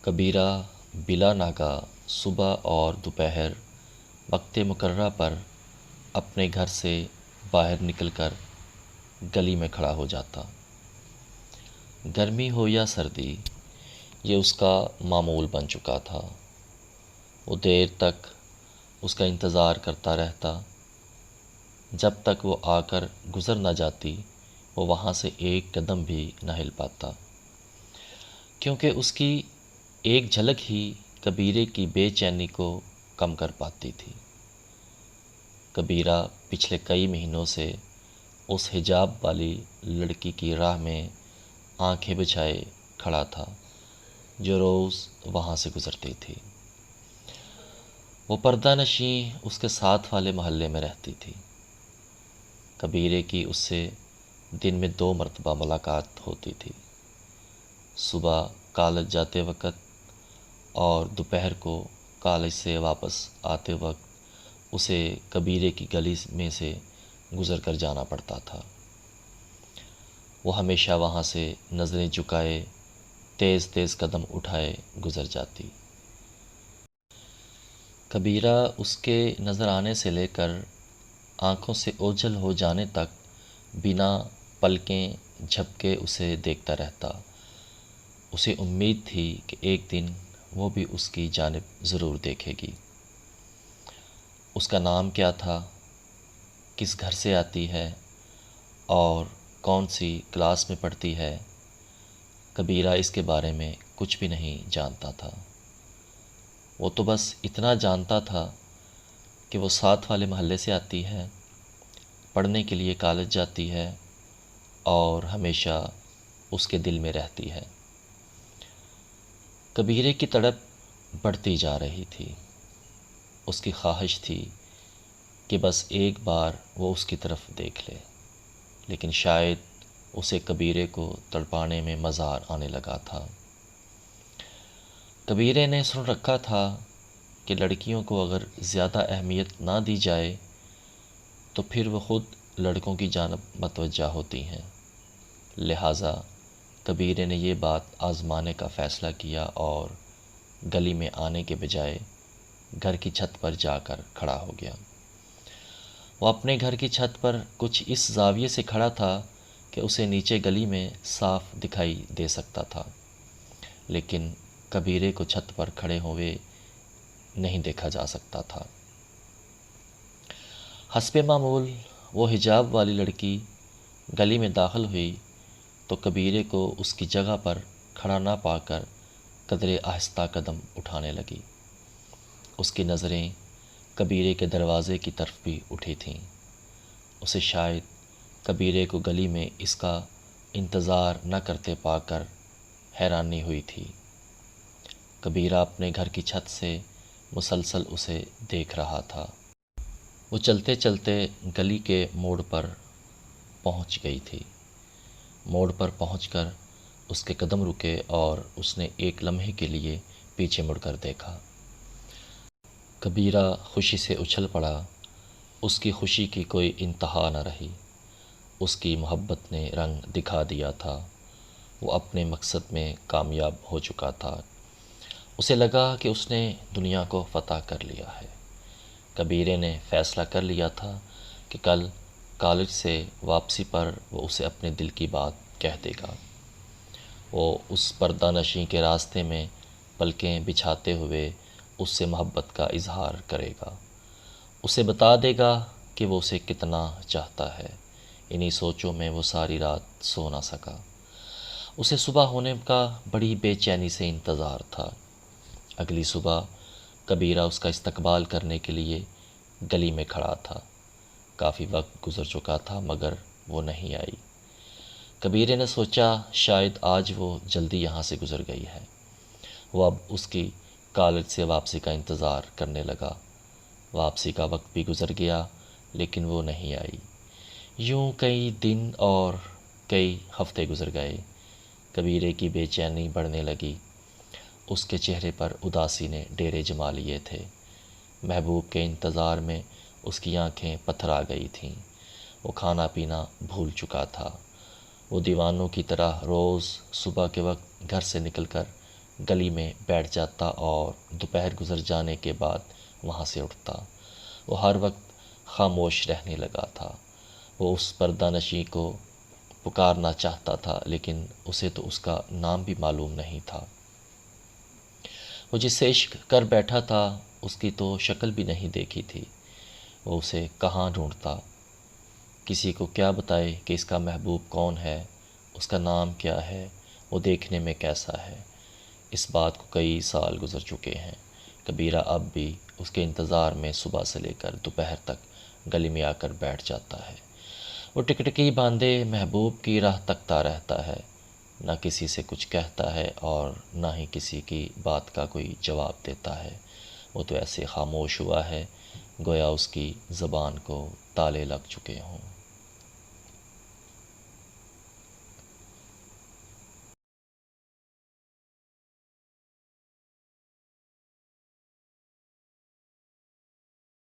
کبیرہ بلا ناگا صبح اور دوپہر وقت مقررہ پر اپنے گھر سے باہر نکل کر گلی میں کھڑا ہو جاتا۔ گرمی ہو یا سردی، یہ اس کا معمول بن چکا تھا۔ وہ دیر تک اس کا انتظار کرتا رہتا، جب تک وہ آ کر گزر نہ جاتی وہ وہاں سے ایک قدم بھی نہ ہل پاتا، کیونکہ اس کی ایک جھلک ہی کبیرے کی بے چینی کو کم کر پاتی تھی۔ کبیرہ پچھلے کئی مہینوں سے اس حجاب والی لڑکی کی راہ میں آنکھیں بچھائے کھڑا تھا جو روز وہاں سے گزرتی تھی۔ وہ پردہ نشیں اس کے ساتھ والے محلے میں رہتی تھی۔ کبیرے کی اس سے دن میں 2 مرتبہ ملاقات ہوتی تھی، صبح کالج جاتے وقت اور دوپہر کو کالج سے واپس آتے وقت اسے کبیرے کی گلی میں سے گزر کر جانا پڑتا تھا۔ وہ ہمیشہ وہاں سے نظریں جھکائے تیز تیز قدم اٹھائے گزر جاتی۔ کبیرہ اس کے نظر آنے سے لے کر آنکھوں سے اوجھل ہو جانے تک بنا پلکیں جھپکے اسے دیکھتا رہتا۔ اسے امید تھی کہ ایک دن وہ بھی اس کی جانب ضرور دیکھے گی۔ اس کا نام کیا تھا، کس گھر سے آتی ہے اور کون سی کلاس میں پڑھتی ہے، کبیرہ اس کے بارے میں کچھ بھی نہیں جانتا تھا۔ وہ تو بس اتنا جانتا تھا کہ وہ ساتھ والے محلے سے آتی ہے، پڑھنے کے لیے کالج جاتی ہے اور ہمیشہ اس کے دل میں رہتی ہے۔ کبیرے کی تڑپ بڑھتی جا رہی تھی۔ اس کی خواہش تھی کہ بس ایک بار وہ اس کی طرف دیکھ لے، لیکن شاید اسے کبیرے کو تڑپانے میں مزہ آنے لگا تھا۔ کبیرے نے سن رکھا تھا کہ لڑکیوں کو اگر زیادہ اہمیت نہ دی جائے تو پھر وہ خود لڑکوں کی جانب متوجہ ہوتی ہیں، لہٰذا کبیرے نے یہ بات آزمانے کا فیصلہ کیا اور گلی میں آنے کے بجائے گھر کی چھت پر جا کر کھڑا ہو گیا۔ وہ اپنے گھر کی چھت پر کچھ اس زاویے سے کھڑا تھا کہ اسے نیچے گلی میں صاف دکھائی دے سکتا تھا، لیکن کبیرے کو چھت پر کھڑے ہوئے نہیں دیکھا جا سکتا تھا۔ حسب معمول وہ حجاب والی لڑکی گلی میں داخل ہوئی تو کبیرے کو اس کی جگہ پر کھڑا نہ پا کر قدرے آہستہ قدم اٹھانے لگی۔ اس کی نظریں کبیرے کے دروازے کی طرف بھی اٹھی تھیں۔ اسے شاید کبیرے کو گلی میں اس کا انتظار نہ کرتے پا کر حیرانی ہوئی تھی۔ کبیرہ اپنے گھر کی چھت سے مسلسل اسے دیکھ رہا تھا۔ وہ چلتے چلتے گلی کے موڑ پر پہنچ گئی تھی۔ موڑ پر پہنچ کر اس کے قدم رکے اور اس نے ایک لمحے کے لیے پیچھے مڑ کر دیکھا۔ کبیرہ خوشی سے اچھل پڑا۔ اس کی خوشی کی کوئی انتہا نہ رہی۔ اس کی محبت نے رنگ دکھا دیا تھا۔ وہ اپنے مقصد میں کامیاب ہو چکا تھا۔ اسے لگا کہ اس نے دنیا کو فتح کر لیا ہے۔ کبیرے نے فیصلہ کر لیا تھا کہ کل کالج سے واپسی پر وہ اسے اپنے دل کی بات کہہ دے گا۔ وہ اس پردہ نشیں کے راستے میں پلکیں بچھاتے ہوئے اس سے محبت کا اظہار کرے گا، اسے بتا دے گا کہ وہ اسے کتنا چاہتا ہے۔ انہی سوچوں میں وہ ساری رات سو نہ سکا۔ اسے صبح ہونے کا بڑی بے چینی سے انتظار تھا۔ اگلی صبح کبیرہ اس کا استقبال کرنے کے لیے گلی میں کھڑا تھا۔ کافی وقت گزر چکا تھا مگر وہ نہیں آئی۔ کبیرے نے سوچا شاید آج وہ جلدی یہاں سے گزر گئی ہے۔ وہ اب اس کی کالج سے واپسی کا انتظار کرنے لگا۔ واپسی کا وقت بھی گزر گیا لیکن وہ نہیں آئی۔ یوں کئی دن اور کئی ہفتے گزر گئے۔ کبیرے کی بے چینی بڑھنے لگی۔ اس کے چہرے پر اداسی نے ڈیرے جما لیے تھے۔ محبوب کے انتظار میں اس کی آنکھیں پتھر آ گئی تھیں۔ وہ کھانا پینا بھول چکا تھا۔ وہ دیوانوں کی طرح روز صبح کے وقت گھر سے نکل کر گلی میں بیٹھ جاتا اور دوپہر گزر جانے کے بعد وہاں سے اٹھتا۔ وہ ہر وقت خاموش رہنے لگا تھا۔ وہ اس پردہ نشیں کو پکارنا چاہتا تھا لیکن اسے تو اس کا نام بھی معلوم نہیں تھا۔ وہ جس سے عشق کر بیٹھا تھا اس کی تو شکل بھی نہیں دیکھی تھی۔ وہ اسے کہاں ڈھونڈتا، کسی کو کیا بتائے کہ اس کا محبوب کون ہے، اس کا نام کیا ہے، وہ دیکھنے میں کیسا ہے۔ اس بات کو کئی سال گزر چکے ہیں۔ کبیرہ اب بھی اس کے انتظار میں صبح سے لے کر دوپہر تک گلی میں آ کر بیٹھ جاتا ہے۔ وہ ٹکٹکی باندھے محبوب کی راہ تکتا رہتا ہے، نہ کسی سے کچھ کہتا ہے اور نہ ہی کسی کی بات کا کوئی جواب دیتا ہے۔ وہ تو ایسے خاموش ہوا ہے گویا اس کی زبان کو تالے لگ چکے ہوں۔